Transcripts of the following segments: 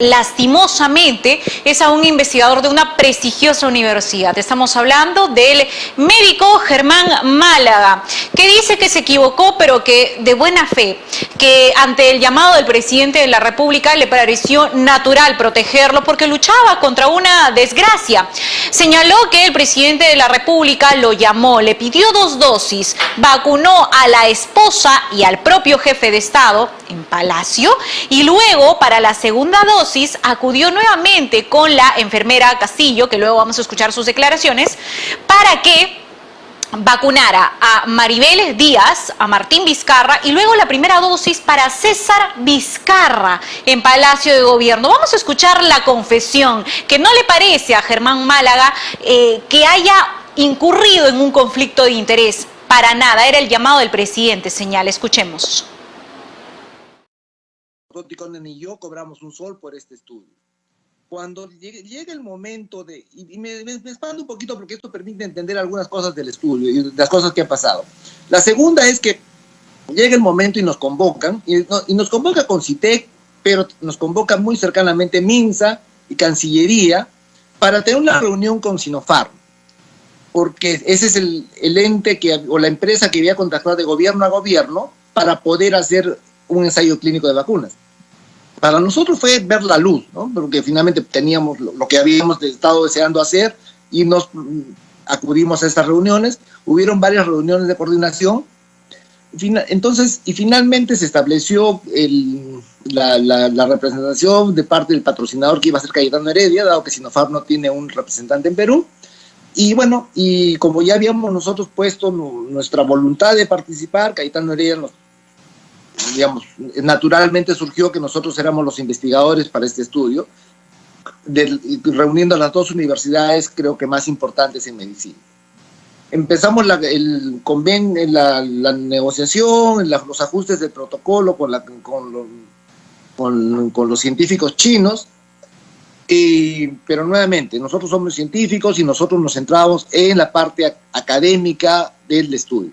Lastimosamente es a un investigador de una prestigiosa universidad. Estamos hablando del médico Germán Málaga, que dice que se equivocó, pero que de buena fe, que ante el llamado del presidente de la República le pareció natural protegerlo porque luchaba contra una desgracia. Señaló que el presidente de la República lo llamó, le pidió 2 dosis, vacunó a la esposa y al propio jefe de Estado en Palacio y luego para la segunda dosis acudió nuevamente con la enfermera Castillo, que luego vamos a escuchar sus declaraciones, para que vacunara a Maribel Díaz, a Martín Vizcarra y luego la primera dosis para César Vizcarra en Palacio de Gobierno. Vamos a escuchar la confesión, que no le parece a Germán Málaga que haya incurrido en un conflicto de interés. Para nada, era el llamado del presidente, señala. Escuchemos. Roticonen y yo cobramos un sol por este estudio. Cuando llega el momento de... Y me expando un poquito porque esto permite entender algunas cosas del estudio y las cosas que han pasado. La segunda es que llega el momento y nos convocan, y nos convoca con CITEC, pero nos convoca muy cercanamente MINSA y Cancillería para tener una reunión con Sinopharm, porque ese es el ente o la empresa que había contactado de gobierno a gobierno para poder hacer un ensayo clínico de vacunas. Para nosotros fue ver la luz, ¿no? Porque finalmente teníamos lo que habíamos estado deseando hacer y nos acudimos a estas reuniones. Hubieron varias reuniones de coordinación. Entonces, y finalmente se estableció la representación de parte del patrocinador que iba a ser Cayetano Heredia, dado que Sinopharm no tiene un representante en Perú. Y bueno, y como ya habíamos nosotros puesto nuestra voluntad de participar, Cayetano Heredia naturalmente surgió que nosotros éramos los investigadores para este estudio, reuniendo a las 2 universidades creo que más importantes en medicina. Empezamos la negociación, los ajustes del protocolo con los científicos chinos, pero nuevamente, nosotros somos científicos y nosotros nos centramos en la parte académica del estudio.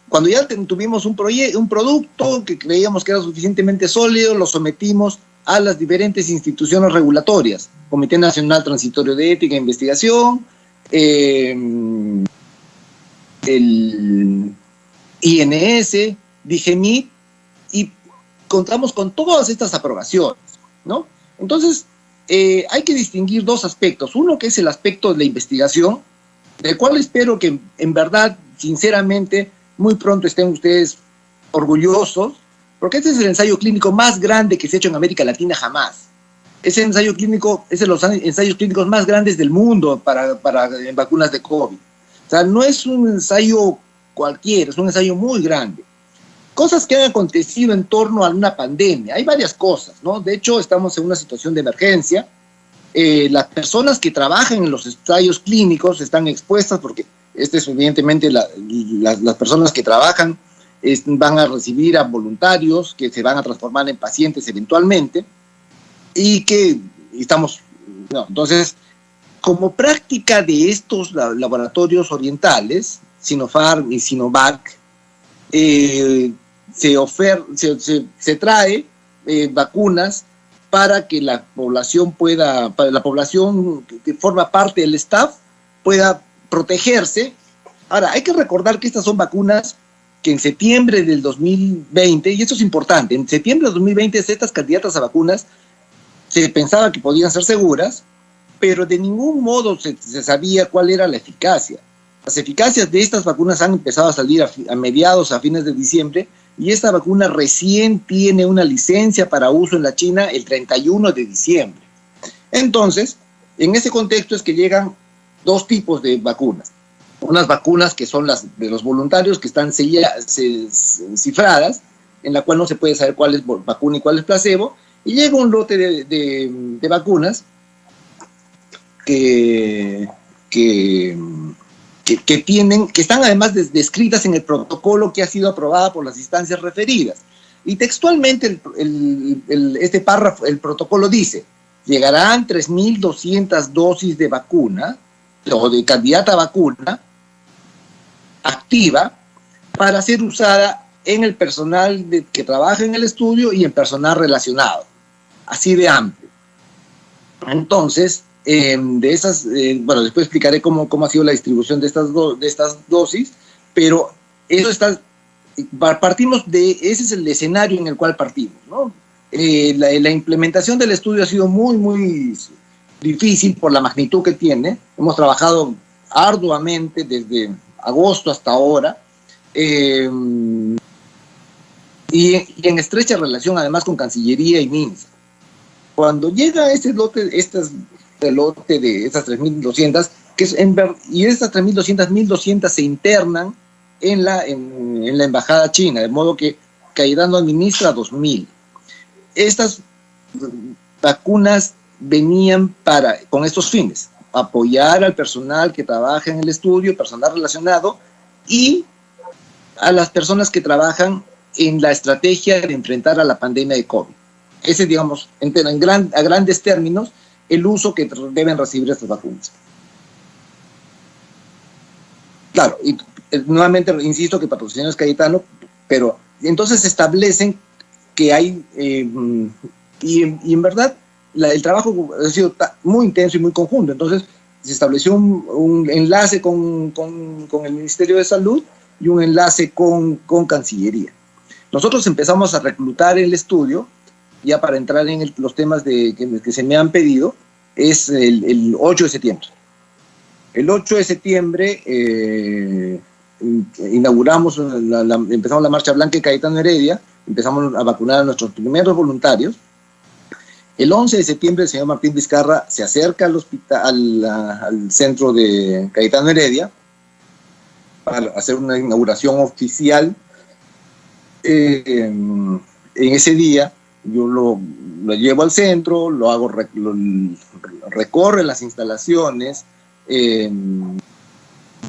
Cuando ya tuvimos un producto que creíamos que era suficientemente sólido, lo sometimos a las diferentes instituciones regulatorias, Comité Nacional Transitorio de Ética e Investigación, el INS, DIGEMIT, y contamos con todas estas aprobaciones, ¿no? Entonces, hay que distinguir 2 aspectos. Uno que es el aspecto de la investigación, del cual espero que en verdad, sinceramente, muy pronto estén ustedes orgullosos, porque este es el ensayo clínico más grande que se ha hecho en América Latina jamás. Ese ensayo clínico es de los ensayos clínicos más grandes del mundo para vacunas de COVID. O sea, no es un ensayo cualquiera, es un ensayo muy grande. Cosas que han acontecido en torno a una pandemia. Hay varias cosas, ¿no? De hecho, estamos en una situación de emergencia. Las personas que trabajan en los ensayos clínicos están expuestas porque es evidentemente las personas que trabajan van a recibir a voluntarios que se van a transformar en pacientes eventualmente y que estamos... No, entonces, como práctica de estos laboratorios orientales, Sinopharm y Sinovac, se trae vacunas para que la población que forma parte del staff pueda protegerse. Ahora, hay que recordar que estas son vacunas que en septiembre del 2020, y esto es importante, en septiembre del 2020 estas candidatas a vacunas se pensaba que podían ser seguras, pero de ningún modo se sabía cuál era la eficacia. Las eficacias de estas vacunas han empezado a salir a fines de diciembre, y esta vacuna recién tiene una licencia para uso en la China el 31 de diciembre. Entonces, en ese contexto es que llegan 2 tipos de vacunas. Unas vacunas que son las de los voluntarios, que están cifradas, en la cual no se puede saber cuál es vacuna y cuál es placebo, y llega un lote de vacunas que están además descritas en el protocolo que ha sido aprobada por las instancias referidas. Y textualmente este párrafo, el protocolo dice: llegarán 3.200 dosis de vacuna o de candidata a vacuna activa para ser usada en el personal que trabaja en el estudio y en personal relacionado, así de amplio. Entonces, de esas, bueno, después explicaré cómo ha sido la distribución de estas dosis, pero eso está, partimos de, ese es el escenario en el cual partimos, ¿no? La implementación del estudio ha sido muy, muy difícil por la magnitud que tiene. Hemos trabajado arduamente desde agosto hasta ahora, y en estrecha relación además con Cancillería y MINSA. Cuando llega este lote de estas 3.200, y estas 3.200, 1.200 se internan en la embajada china, de modo que Cayetano administra 2.000. Estas vacunas venían con estos fines: apoyar al personal que trabaja en el estudio, personal relacionado, y a las personas que trabajan en la estrategia de enfrentar a la pandemia de COVID. Ese, digamos, a grandes términos, el uso que deben recibir estas vacunas. Claro, y nuevamente insisto que patrocinio es Cayetano, pero entonces se establecen que hay, y en verdad el trabajo ha sido muy intenso y muy conjunto. Entonces se estableció un enlace con el Ministerio de Salud y un enlace con Cancillería. Nosotros empezamos a reclutar el estudio, ya para entrar en los temas que se me han pedido, es el 8 de septiembre. El 8 de septiembre empezamos la Marcha Blanca de Cayetano Heredia, empezamos a vacunar a nuestros primeros voluntarios. El 11 de septiembre el señor Martín Vizcarra se acerca al hospital, al centro de Cayetano Heredia, para hacer una inauguración oficial. En ese día yo lo llevo al centro, recorre las instalaciones, le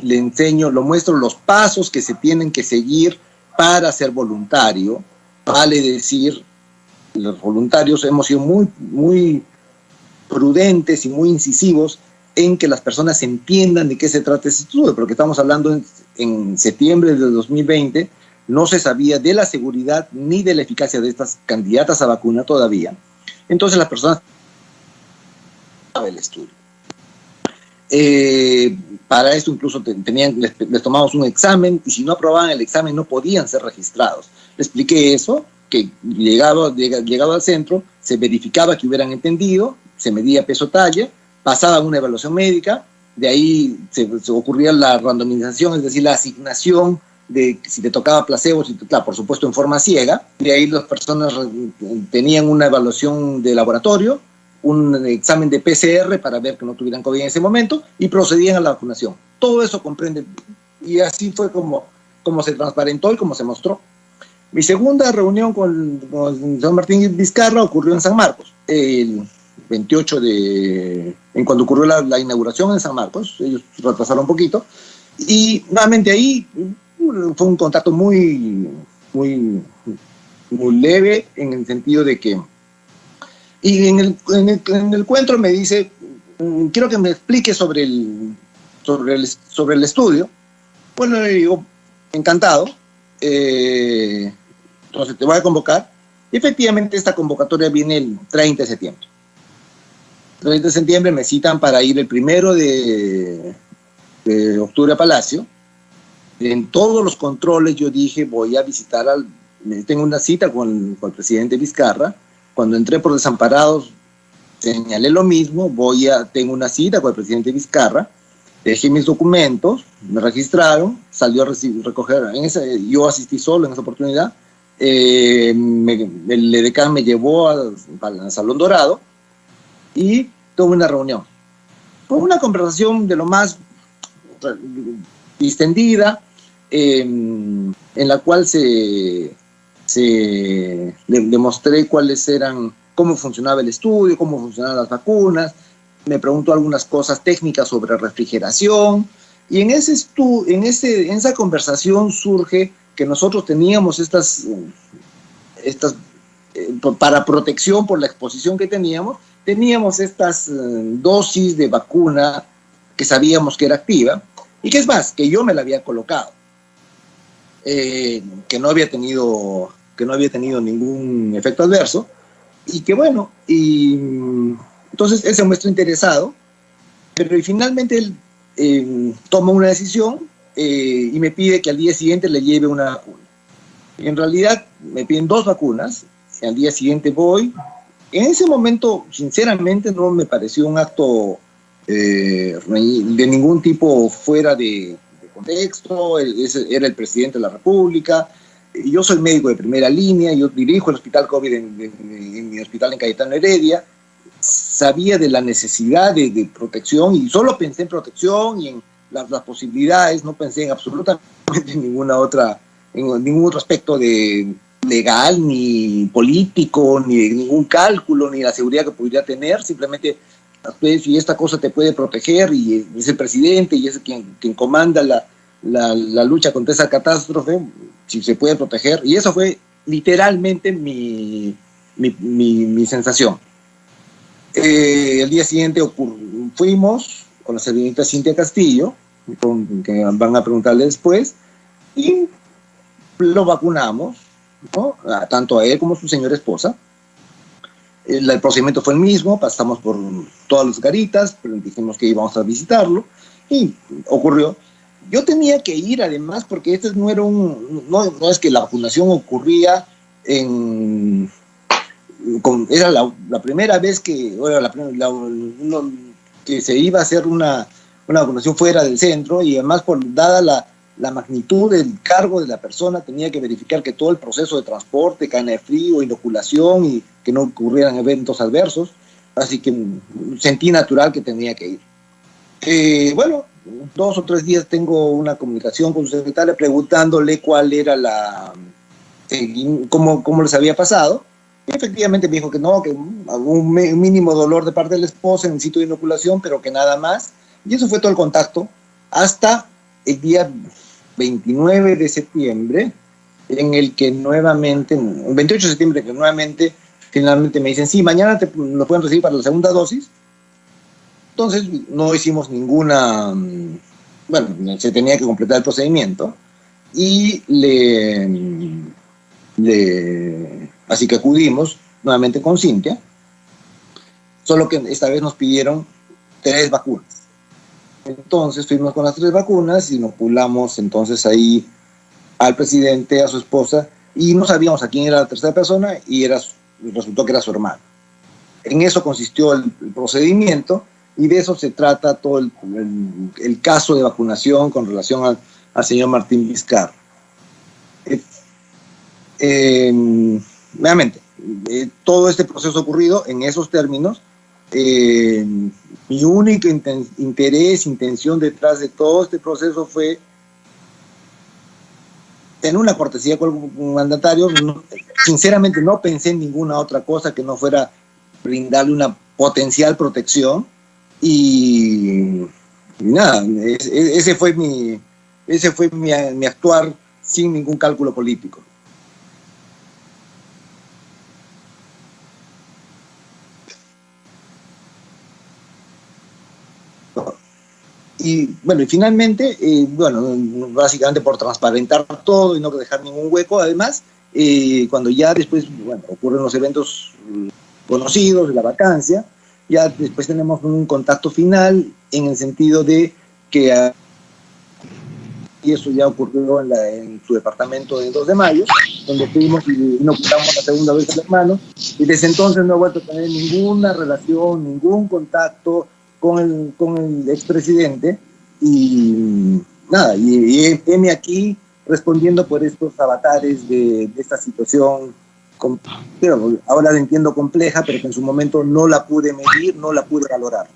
enseño, lo muestro los pasos que se tienen que seguir para ser voluntario. Vale decir, los voluntarios hemos sido muy, muy prudentes y muy incisivos en que las personas entiendan de qué se trata este estudio, porque estamos hablando en septiembre de 2020, no se sabía de la seguridad ni de la eficacia de estas candidatas a vacuna todavía. Entonces las personas el estudio. Para esto incluso les tomamos un examen, y si no aprobaban el examen no podían ser registrados. Les expliqué eso, que llegado al centro, se verificaba que hubieran entendido, se medía peso-talla, pasaba una evaluación médica, de ahí se ocurría la randomización, es decir, la asignación de si te tocaba placebo, claro, por supuesto en forma ciega. De ahí las personas tenían una evaluación de laboratorio, un examen de PCR para ver que no tuvieran COVID en ese momento, y procedían a la vacunación. Todo eso comprende, y así fue como se transparentó y como se mostró. Mi segunda reunión con el señor Martín Vizcarra ocurrió en San Marcos, el 28 cuando ocurrió la inauguración en San Marcos. Ellos retrasaron un poquito, y nuevamente ahí fue un contacto muy, muy, muy leve, en el sentido de que, y en el encuentro me dice, quiero que me explique sobre el estudio. Bueno, le digo, encantado, entonces te voy a convocar. Y efectivamente esta convocatoria viene el 30 de septiembre. El 30 de septiembre me citan para ir el 1 de octubre a Palacio. En todos los controles yo dije, voy a visitar tengo una cita con el presidente Vizcarra. Cuando entré por Desamparados señalé lo mismo, tengo una cita con el presidente Vizcarra, dejé mis documentos, me registraron, salió a recoger, yo asistí solo en esa oportunidad, el edecán me llevó al Salón Dorado y tuve una reunión. Fue una conversación de lo más distendida, en la cual le demostré cómo funcionaba el estudio, cómo funcionaban las vacunas. Me preguntó algunas cosas técnicas sobre refrigeración, y en esa conversación surge que nosotros teníamos estas para protección por la exposición que teníamos estas dosis de vacuna que sabíamos que era activa, y que es más, que yo me la había colocado. que no había tenido ningún efecto adverso, y que bueno, y entonces él se muestra interesado, pero finalmente él toma una decisión y me pide que al día siguiente le lleve una vacuna. Y en realidad me piden 2 vacunas, y al día siguiente voy. En ese momento, sinceramente, no me pareció un acto de ningún tipo fuera de contexto. Era el presidente de la República. Yo soy médico de primera línea, yo dirijo el hospital COVID en mi hospital en Cayetano Heredia. Sabía de la necesidad de protección y solo pensé en protección y en las posibilidades, no pensé en absolutamente ningún otro aspecto legal, ni político, ni ningún cálculo, ni la seguridad que podría tener. Simplemente, si esta cosa te puede proteger, y es el presidente y es quien comanda la lucha contra esa catástrofe, si se puede proteger. Y eso fue literalmente mi sensación. El día siguiente fuimos con la señorita Cintia Castillo, que van a preguntarle después, y lo vacunamos, ¿no? Tanto a él como a su señora esposa. El procedimiento fue el mismo, pasamos por todas las garitas, pero dijimos que íbamos a visitarlo, y ocurrió. Yo tenía que ir además porque este no era no es que la vacunación ocurría era la primera vez que se iba a hacer una vacunación fuera del centro, y además dada la magnitud del cargo de la persona, tenía que verificar que todo el proceso de transporte, cadena de frío, inoculación, y que no ocurrieran eventos adversos, así que sentí natural que tenía que ir. Bueno, 2 o 3 días tengo una comunicación con su secretaria preguntándole cuál era cómo les había pasado. Y efectivamente me dijo que no, que un mínimo dolor de parte de la esposa en el sitio de inoculación, pero que nada más. Y eso fue todo el contacto hasta el día 29 de septiembre, en el que nuevamente, el 28 de septiembre, que nuevamente, finalmente me dicen, sí, mañana lo pueden recibir para la segunda dosis. Entonces no hicimos se tenía que completar el procedimiento, y así que acudimos nuevamente con Cintia, solo que esta vez nos pidieron 3 vacunas. Entonces fuimos con las 3 vacunas, inoculamos entonces ahí al presidente, a su esposa, y no sabíamos a quién era la tercera persona, y resultó que era su hermano. En eso consistió el procedimiento, y de eso se trata todo el caso de vacunación con relación al señor Martín Vizcarra. Nuevamente, todo este proceso ocurrido en esos términos. Mi único intención detrás de todo este proceso fue tener una cortesía con el mandatario. Sinceramente no pensé en ninguna otra cosa que no fuera brindarle una potencial protección, y nada, ese fue mi actuar sin ningún cálculo político. Y bueno, y finalmente, básicamente por transparentar todo y no dejar ningún hueco, además, cuando ya después ocurren los eventos conocidos de la vacancia, ya después tenemos un contacto final en el sentido de que, y eso ya ocurrió en su departamento del 2 de mayo, donde fuimos y inoculamos la segunda vez al hermano, y desde entonces no he vuelto a tener ninguna relación, ningún contacto con el expresidente, y nada, y heme aquí respondiendo por estos avatares de esta situación, ahora la entiendo compleja, pero que en su momento no la pude medir, no la pude valorar.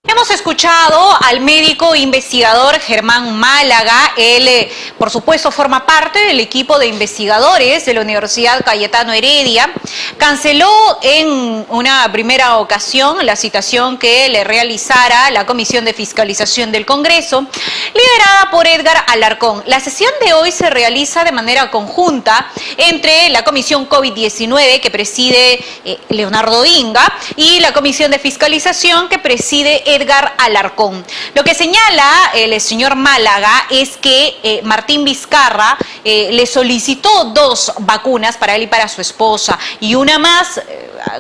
Hemos escuchado al médico investigador Germán Málaga. Él, por supuesto, forma parte del equipo de investigadores de la Universidad Cayetano Heredia. Canceló en una primera ocasión la citación que le realizara la Comisión de Fiscalización del Congreso, liderada por Edgar Alarcón. La sesión de hoy se realiza de manera conjunta entre la Comisión COVID-19, que preside Leonardo Inga, y la Comisión de Fiscalización, que preside Edgar Edgar Alarcón. Lo que señala el señor Málaga es que Martín Vizcarra le solicitó 2 vacunas para él y para su esposa, y una más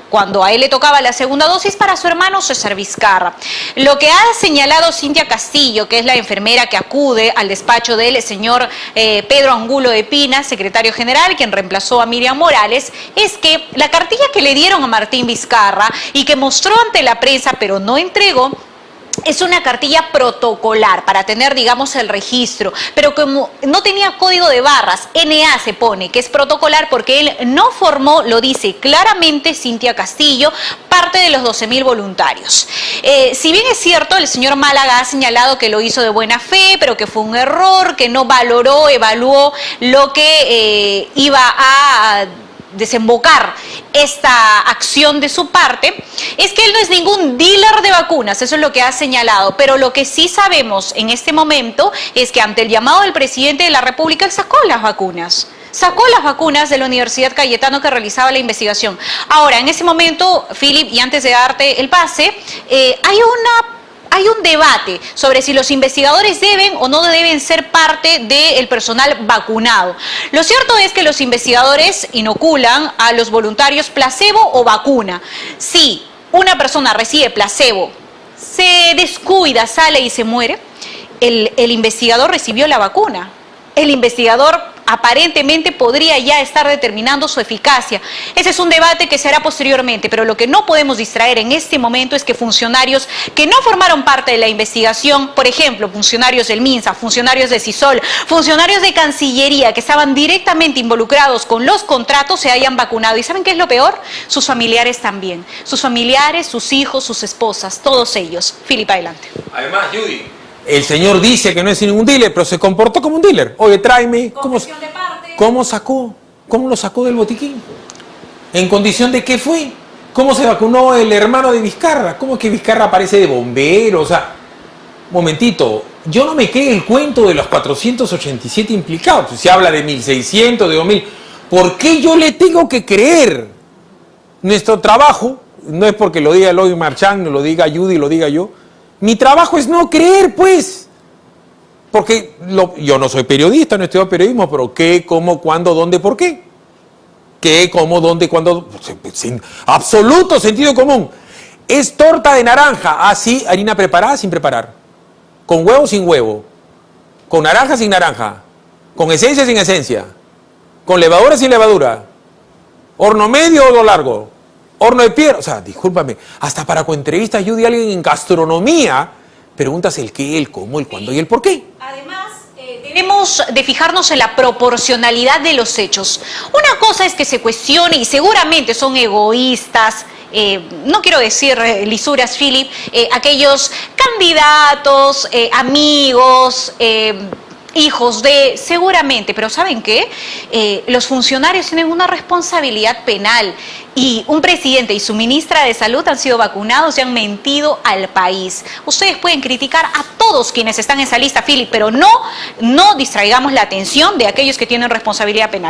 cuando a él le tocaba la segunda dosis para su hermano César Vizcarra. Lo que ha señalado Cintia Castillo, que es la enfermera que acude al despacho del señor Pedro Angulo de Pina, secretario general, quien reemplazó a Miriam Morales, es que la cartilla que le dieron a Martín Vizcarra y que mostró ante la prensa pero no entregó, es una cartilla protocolar para tener, digamos, el registro, pero como no tenía código de barras, NA se pone, que es protocolar porque él no formó, lo dice claramente Cintia Castillo, parte de los 12.000 voluntarios. Si bien es cierto, el señor Málaga ha señalado que lo hizo de buena fe, pero que fue un error, que no valoró, evaluó lo que iba a desembocar esta acción de su parte, es que él no es ningún dealer de vacunas, eso es lo que ha señalado, pero lo que sí sabemos en este momento es que ante el llamado del presidente de la República, él sacó las vacunas de la Universidad Cayetano que realizaba la investigación. Ahora, en ese momento, Philip, y antes de darte el pase, hay un debate sobre si los investigadores deben o no deben ser parte del personal vacunado. Lo cierto es que los investigadores inoculan a los voluntarios placebo o vacuna. Si una persona recibe placebo, se descuida, sale y se muere, el investigador recibió la vacuna. El investigador aparentemente podría ya estar determinando su eficacia. Ese es un debate que se hará posteriormente, pero lo que no podemos distraer en este momento es que funcionarios que no formaron parte de la investigación, por ejemplo, funcionarios del MINSA, funcionarios de CISOL, funcionarios de Cancillería, que estaban directamente involucrados con los contratos, se hayan vacunado. ¿Y saben qué es lo peor? Sus familiares también. Sus familiares, sus hijos, sus esposas, todos ellos. Philip, adelante. Además, Judy, el señor dice que no es ningún dealer, pero se comportó como un dealer. Oye, tráeme. ¿Cómo sacó? ¿Cómo lo sacó del botiquín? ¿En condición de qué fue? ¿Cómo se vacunó el hermano de Vizcarra? ¿Cómo es que Vizcarra aparece de bombero? O sea, momentito, yo no me creo el cuento de los 487 implicados. Se habla de 1.600, de 2.000. ¿Por qué yo le tengo que creer? Nuestro trabajo, no es porque lo diga Eloy Marchand, lo diga Judy, lo diga yo. Mi trabajo es no creer, pues. Porque yo no soy periodista, no estudio periodismo, pero ¿qué, cómo, cuándo, dónde, por qué? ¿Qué, cómo, dónde, cuándo? Sin absoluto sentido común. Es torta de naranja, así, harina preparada sin preparar. Con huevo sin huevo. Con naranja sin naranja. Con esencia sin esencia. Con levadura sin levadura. Horno medio o horno largo. Horno de piedra. O sea, discúlpame, hasta para entrevistas Judy, alguien en gastronomía, preguntas el qué, el cómo, el cuándo y el por qué. Además, debemos de fijarnos en la proporcionalidad de los hechos. Una cosa es que se cuestione, y seguramente son egoístas, no quiero decir lisuras, Philip, aquellos candidatos, amigos, hijos de, seguramente, pero ¿saben qué? Los funcionarios tienen una responsabilidad penal y un presidente y su ministra de Salud han sido vacunados y han mentido al país. Ustedes pueden criticar a todos quienes están en esa lista, Philip, pero no distraigamos la atención de aquellos que tienen responsabilidad penal.